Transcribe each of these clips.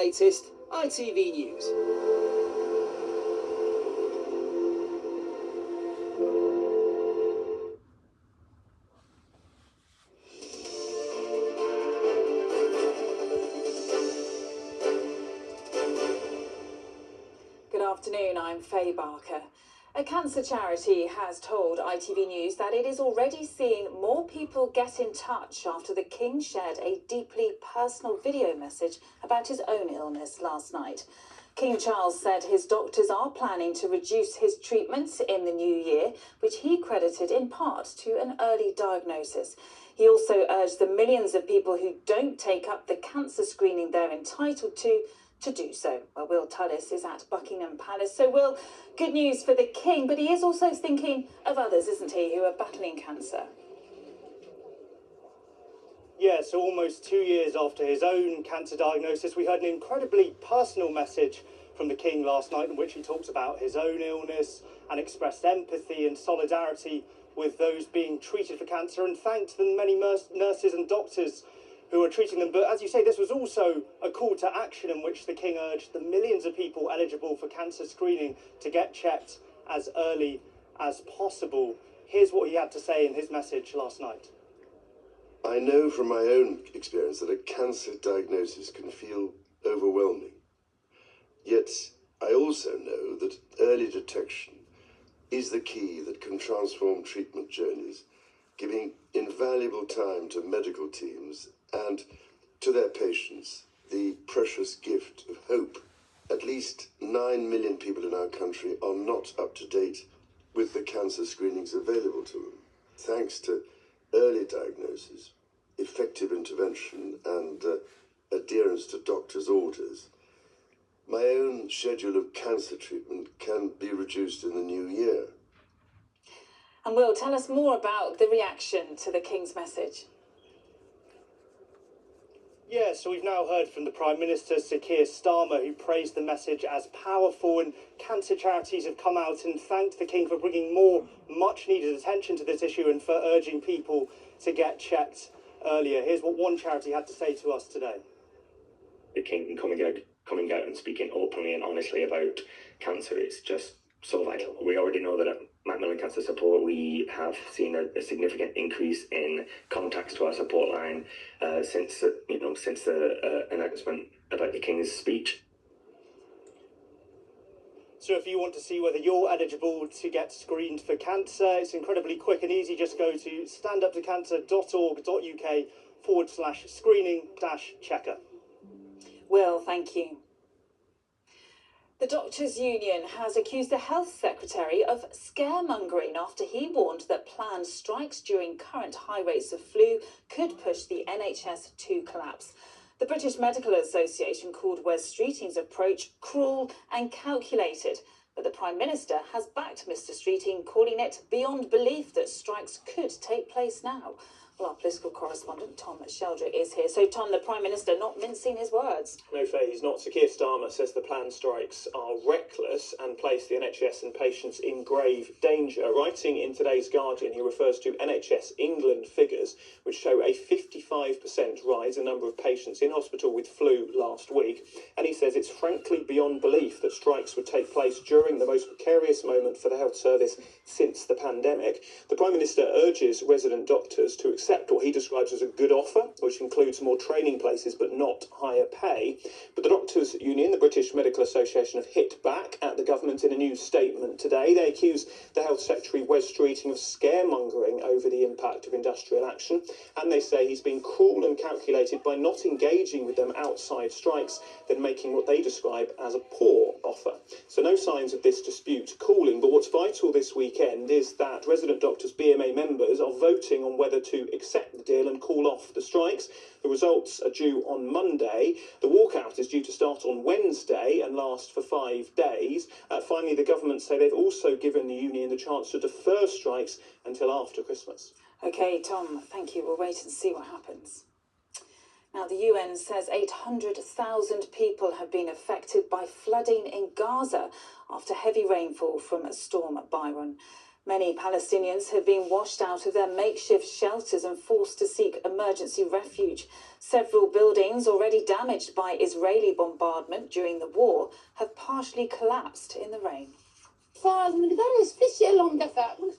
Latest ITV News. Good afternoon, I'm Faye. A cancer charity has told ITV News that it is already seeing more people get in touch after the King shared a deeply personal video message about his own illness last night. King Charles said his doctors are planning to reduce his treatments in the new year, which he credited in part to an early diagnosis. He also urged the millions of people who don't take up the cancer screening they're entitled to do so. Well, Will Tullis is at Buckingham Palace. So, Will, good news for the King, but he is also thinking of others, isn't he, who are battling cancer? Yeah, so almost 2 years after his own cancer diagnosis, we heard an incredibly personal message from the King last night in which he talked about his own illness and expressed empathy and solidarity with those being treated for cancer and thanked the many nurses and doctors who are treating them. But as you say, this was also a call to action in which the King urged the millions of people eligible for cancer screening to get checked as early as possible. Here's what he had to say in his message last night. I know from my own experience that a cancer diagnosis can feel overwhelming. Yet I also know that early detection is the key that can transform treatment journeys, giving invaluable time to medical teams and to their patients the precious gift of hope. At least 9 million people in our country are not up to date with the cancer screenings available to them. Thanks to early diagnosis, effective intervention and adherence to doctors' orders, my own schedule of cancer treatment can be reduced in the new year. And Will, tell us more about the reaction to the King's message. Yeah, so we've now heard from the Prime Minister, Sir Keir Starmer, who praised the message as powerful, and cancer charities have come out and thanked the King for bringing more much-needed attention to this issue and for urging people to get checked earlier. Here's what one charity had to say to us today. The King coming out and speaking openly and honestly about cancer is just so vital. We already know that at Macmillan Cancer Support we have seen a significant increase in contacts to our support line since the announcement about the King's speech. So if you want to see whether you're eligible to get screened for cancer, it's incredibly quick and easy. Just go to standuptocancer.org.uk/screening-checker. Will, thank you. The Doctors' Union has accused the Health Secretary of scaremongering after he warned that planned strikes during current high rates of flu could push the NHS to collapse. The British Medical Association called Wes Streeting's approach cruel and calculated, but the Prime Minister has backed Mr Streeting, calling it beyond belief that strikes could take place now. Well, our political correspondent Tom Sheldrick is here. So, Tom, the Prime Minister not mincing his words. No, Faye, he's not. Sir Keir Starmer says the planned strikes are reckless and place the NHS and patients in grave danger. Writing in today's Guardian, he refers to NHS England figures, which show a 55% rise in the number of patients in hospital with flu last week. And he says it's frankly beyond belief that strikes would take place during the most precarious moment for the health service since the pandemic. The Prime Minister urges resident doctors to accept what he describes as a good offer, which includes more training places but not higher pay. But the Doctors' Union, the British Medical Association, have hit back at the government in a new statement today. They accuse the Health Secretary, Wes Streeting, of scaremongering over the impact of industrial action, and they say he's been cruel and calculated by not engaging with them outside strikes, then making what they describe as a poor offer. So no signs of this dispute cooling, but what's vital this weekend is that resident doctors' BMA members are voting on whether to accept the deal and call off the strikes. The results are due on Monday. The walkout is due to start on Wednesday and last for 5 days. Finally, the government say they've also given the union the chance to defer strikes until after Christmas. OK, Tom, thank you. We'll wait and see what happens. Now, the UN says 800,000 people have been affected by flooding in Gaza after heavy rainfall from Storm Byron. Many Palestinians have been washed out of their makeshift shelters and forced to seek emergency refuge. Several buildings already damaged by Israeli bombardment during the war have partially collapsed in the rain.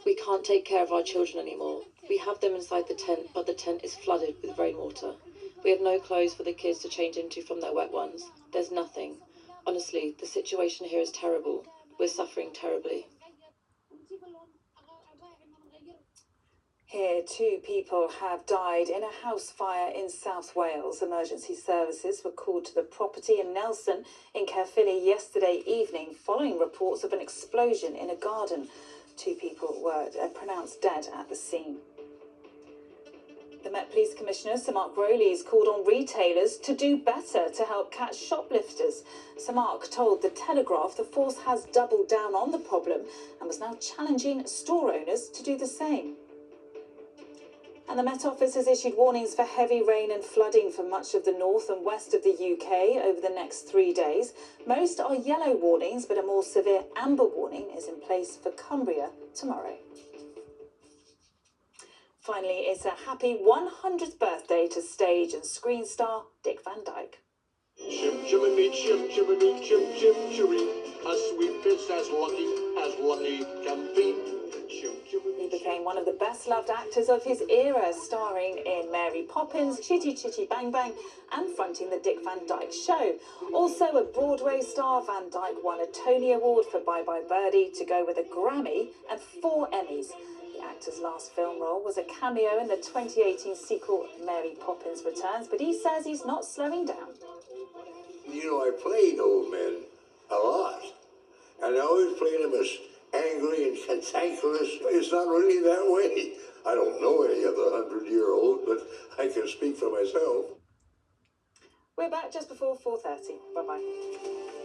We can't take care of our children anymore. We have them inside the tent, but the tent is flooded with rainwater. We have no clothes for the kids to change into from their wet ones. There's nothing. Honestly, the situation here is terrible. We're suffering terribly. Here, 2 people have died in a house fire in South Wales. Emergency services were called to the property in Nelson in Caerphilly yesterday evening following reports of an explosion in a garden. 2 people were pronounced dead at the scene. The Met Police Commissioner, Sir Mark Rowley's called on retailers to do better to help catch shoplifters. Sir Mark told The Telegraph the force has doubled down on the problem and was now challenging store owners to do the same. And the Met Office has issued warnings for heavy rain and flooding for much of the north and west of the UK over the next 3 days. Most are yellow warnings, but a more severe amber warning is in place for Cumbria tomorrow. Finally, it's a happy 100th birthday to stage and screen star Dick Van Dyke. Chim chimney, chim chimney, chim chim chiree. A sweet bitch as lucky can be. He became one of the best-loved actors of his era, starring in Mary Poppins, Chitty Chitty Bang Bang, and fronting the Dick Van Dyke Show. Also a Broadway star, Van Dyke won a Tony Award for Bye Bye Birdie to go with a Grammy and 4 Emmys. The actor's last film role was a cameo in the 2018 sequel Mary Poppins Returns, but he says he's not slowing down. You know, I played old men a lot, and I always played them as angry and cantankerous. It's not really that way. I don't know any of the 100-year-old, but I can speak for myself. We're back just before 4:30. Bye-bye.